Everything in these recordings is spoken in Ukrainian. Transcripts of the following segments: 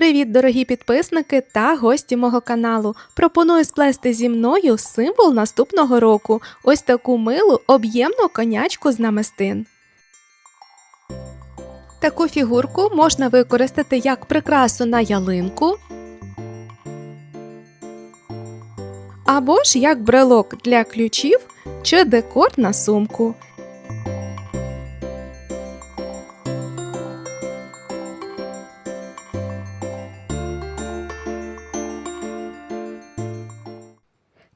Привіт, дорогі підписники та гості мого каналу! Пропоную сплести зі мною символ наступного року. Ось таку милу об'ємну конячку з намистин. Таку фігурку можна використати як прикрасу на ялинку, або ж як брелок для ключів чи декор на сумку.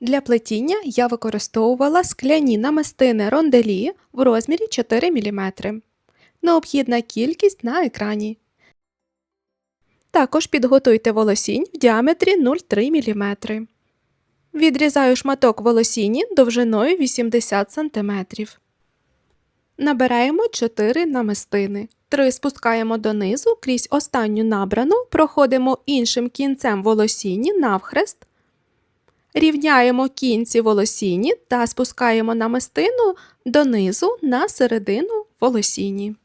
Для плетіння я використовувала скляні намистини ронделі в розмірі 4 мм. Необхідна кількість на екрані. Також підготуйте волосінь в діаметрі 0,3 мм. Відрізаю шматок волосіні довжиною 80 см. Набираємо 4 намистини. 3 спускаємо донизу, крізь останню набрану, проходимо іншим кінцем волосіні навхрест. Рівняємо кінці волосіні та спускаємо намистину донизу на середину волосіні.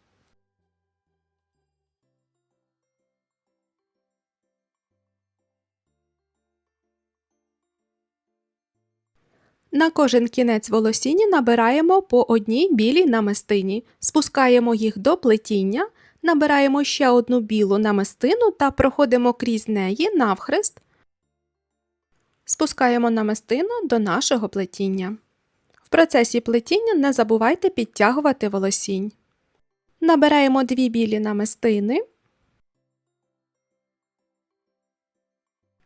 На кожен кінець волосіні набираємо по одній білій намистині, спускаємо їх до плетіння, набираємо ще одну білу намистину та проходимо крізь неї навхрест. Спускаємо намистину до нашого плетіння. В процесі плетіння не забувайте підтягувати волосінь. Набираємо 2 білі намистини.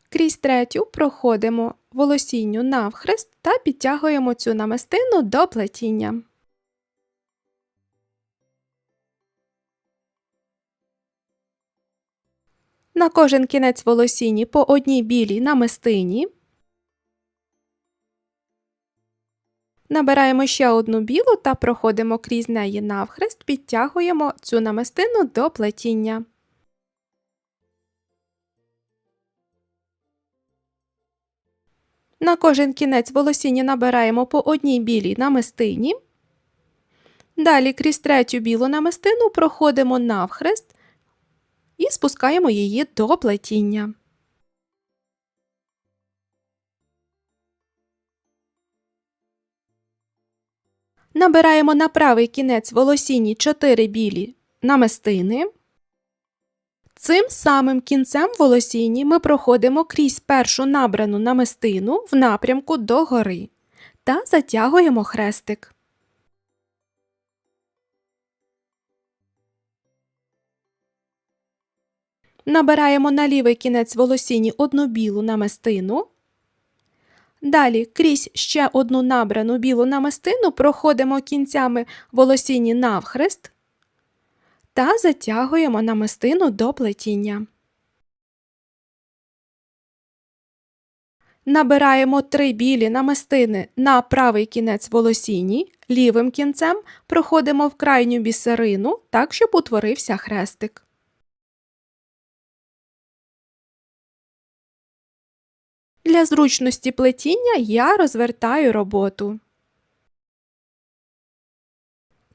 Крізь третю проходимо волосінню навхрест та підтягуємо цю намистину до плетіння. На кожен кінець волосіні по одній білій намистині. Набираємо ще одну білу та проходимо крізь неї навхрест, підтягуємо цю намистину до плетіння. На кожен кінець волосіні набираємо по одній білій намистині. Далі крізь третю білу намистину проходимо навхрест і спускаємо її до плетіння. Набираємо на правий кінець волосіні 4 білі намистини. Цим самим кінцем волосіні ми проходимо крізь першу набрану намистину в напрямку догори та затягуємо хрестик. Набираємо на лівий кінець волосіні одну білу намистину. Далі крізь ще одну набрану білу намистину проходимо кінцями волосіні навхрест та затягуємо намистину до плетіння. Набираємо 3 білі намистини на правий кінець волосіні, лівим кінцем проходимо в крайню бісерину, так, щоб утворився хрестик. Для зручності плетіння я розвертаю роботу.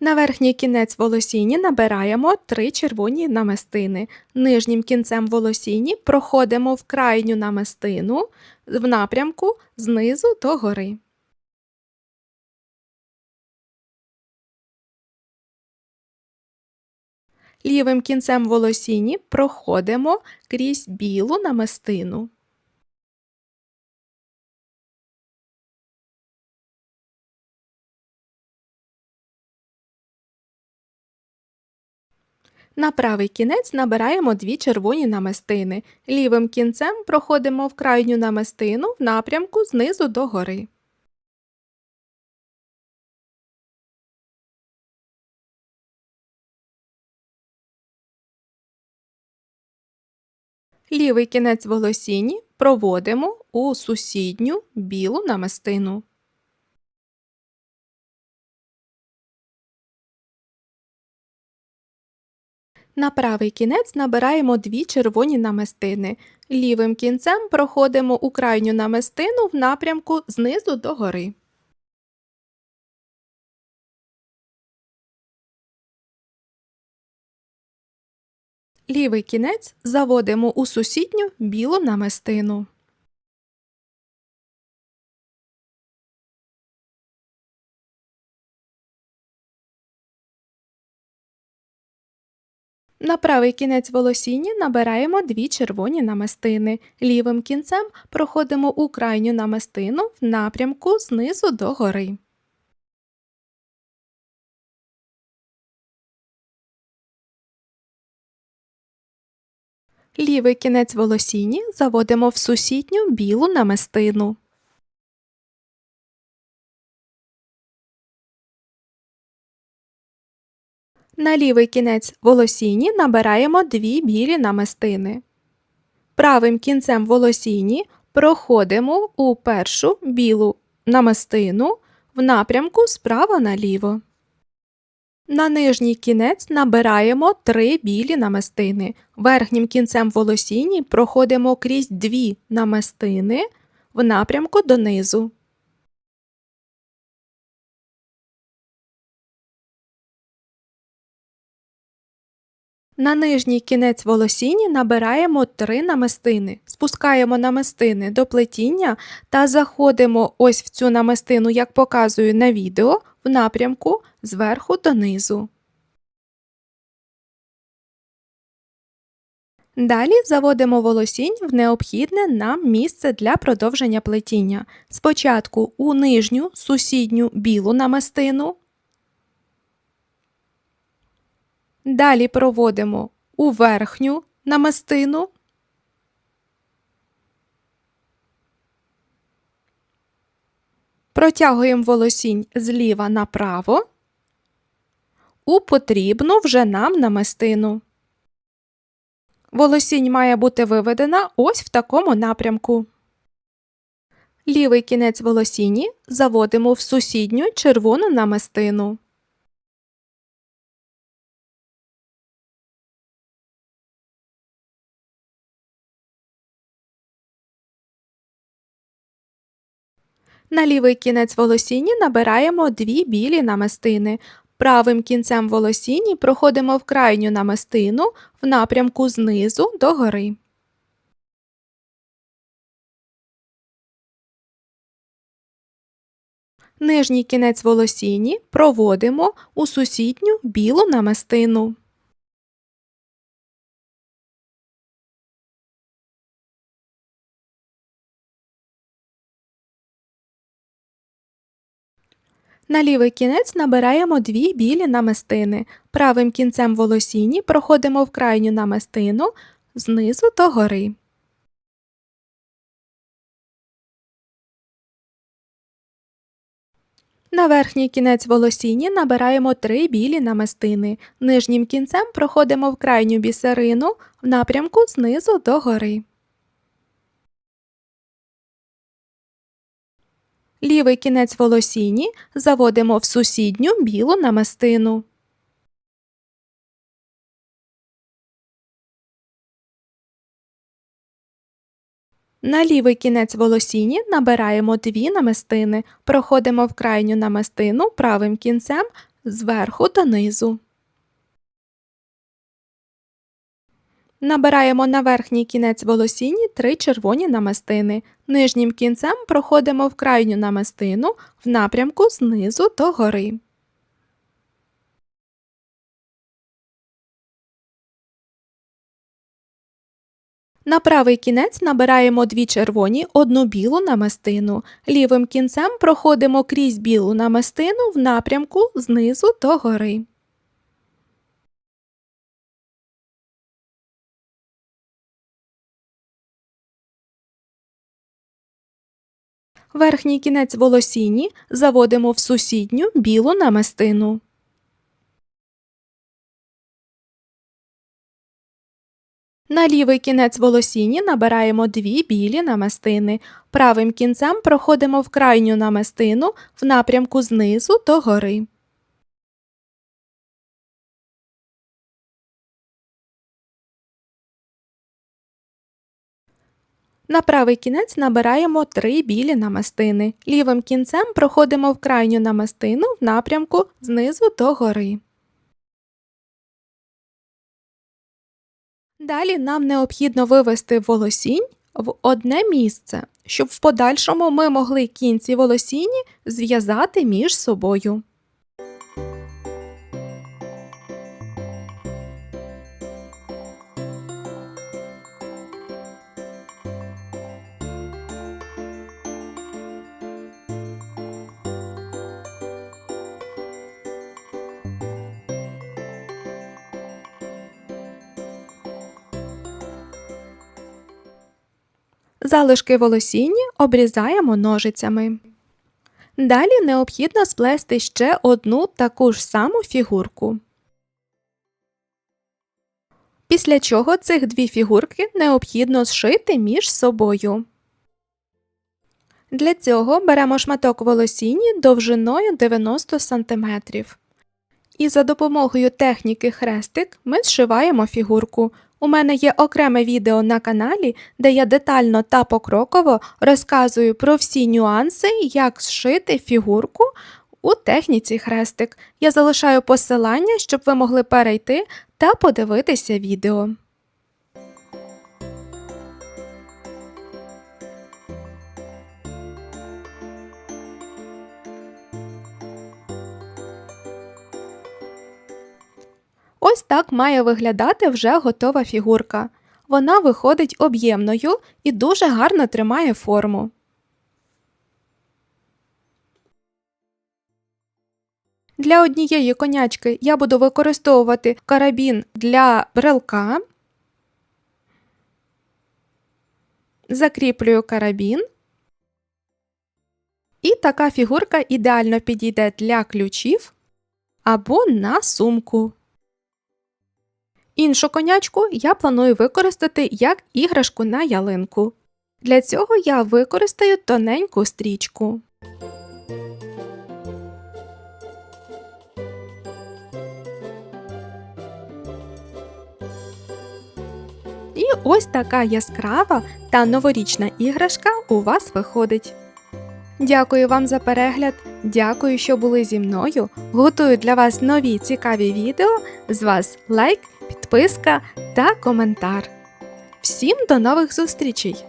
На верхній кінець волосіні набираємо 3 червоні намистини. Нижнім кінцем волосіні проходимо в крайню намистину в напрямку знизу до гори. Лівим кінцем волосіні проходимо крізь білу намистину. На правий кінець набираємо 2 червоні намистини. Лівим кінцем проходимо в крайню намистину в напрямку знизу до гори. Лівий кінець волосіні проводимо у сусідню білу намистину. На правий кінець набираємо 2 червоні намистини. Лівим кінцем проходимо у крайню намистину в напрямку знизу до гори. Лівий кінець заводимо у сусідню білу намистину. На правий кінець волосіння набираємо 2 червоні намистини. Лівим кінцем проходимо у крайню намистину в напрямку знизу до гори. Лівий кінець волосіні заводимо в сусідню білу намистину. На лівий кінець волосіні набираємо 2 білі намистини. Правим кінцем волосіні проходимо у першу білу намистину в напрямку справа наліво. На нижній кінець набираємо 3 білі намистини. Верхнім кінцем волосіні проходимо крізь 2 намистини в напрямку донизу. На нижній кінець волосіні набираємо 3 намистини. Спускаємо намистини до плетіння та заходимо ось в цю намистину, як показую на відео, в напрямку зверху донизу. Далі заводимо волосінь в необхідне нам місце для продовження плетіння. Спочатку у нижню сусідню білу намистину. Далі проводимо у верхню намистину. Протягуємо волосінь зліва направо у потрібну вже нам намистину. Волосінь має бути виведена ось в такому напрямку. Лівий кінець волосіні заводимо в сусідню червону намистину. На лівий кінець волосіні набираємо 2 білі намистини. Правим кінцем волосіні проходимо в крайню намистину в напрямку знизу до гори. Нижній кінець волосіні проводимо у сусідню білу намистину. На лівий кінець набираємо 2 білі намистини. Правим кінцем волосіні проходимо в крайню намистину знизу до гори. На верхній кінець волосіні набираємо 3 білі намистини. Нижнім кінцем проходимо в крайню бісерину в напрямку знизу до гори. Лівий кінець волосіні заводимо в сусідню білу намистину. На лівий кінець волосіні набираємо 2 намистини, проходимо в крайню намистину правим кінцем зверху донизу. Набираємо на верхній кінець волосіні 3 червоні намистини. Нижнім кінцем проходимо в крайню намистину в напрямку знизу до гори. На правий кінець набираємо 2 червоні, 1 білу намистину. Лівим кінцем проходимо крізь білу намистину в напрямку знизу до гори. Верхній кінець волосіні заводимо в сусідню білу намистину. На лівий кінець волосіні набираємо 2 білі намистини. Правим кінцем проходимо в крайню намистину в напрямку знизу до гори. На правий кінець набираємо 3 білі намистини. Лівим кінцем проходимо в крайню намистину в напрямку знизу до гори. Далі нам необхідно вивести волосінь в одне місце, щоб в подальшому ми могли кінці волосіні зв'язати між собою. Залишки волосіння обрізаємо ножицями. Далі необхідно сплести ще одну таку ж саму фігурку. Після чого цих дві фігурки необхідно зшити між собою. Для цього беремо шматок волосіння довжиною 90 см. І за допомогою техніки хрестик ми зшиваємо фігурку. У мене є окреме відео на каналі, де я детально та покроково розказую про всі нюанси, як зшити фігурку у техніці хрестик. Я залишаю посилання, щоб ви могли перейти та подивитися відео. Ось так має виглядати вже готова фігурка. Вона виходить об'ємною і дуже гарно тримає форму. Для однієї конячки я буду використовувати карабін для брелка. Закріплюю карабін. І така фігурка ідеально підійде для ключів або на сумку. Іншу конячку я планую використати як іграшку на ялинку. Для цього я використаю тоненьку стрічку. І ось така яскрава та новорічна іграшка у вас виходить. Дякую вам за перегляд, дякую, що були зі мною. Готую для вас нові цікаві відео. З вас лайк, підписка та коментар. Всім до нових зустрічей!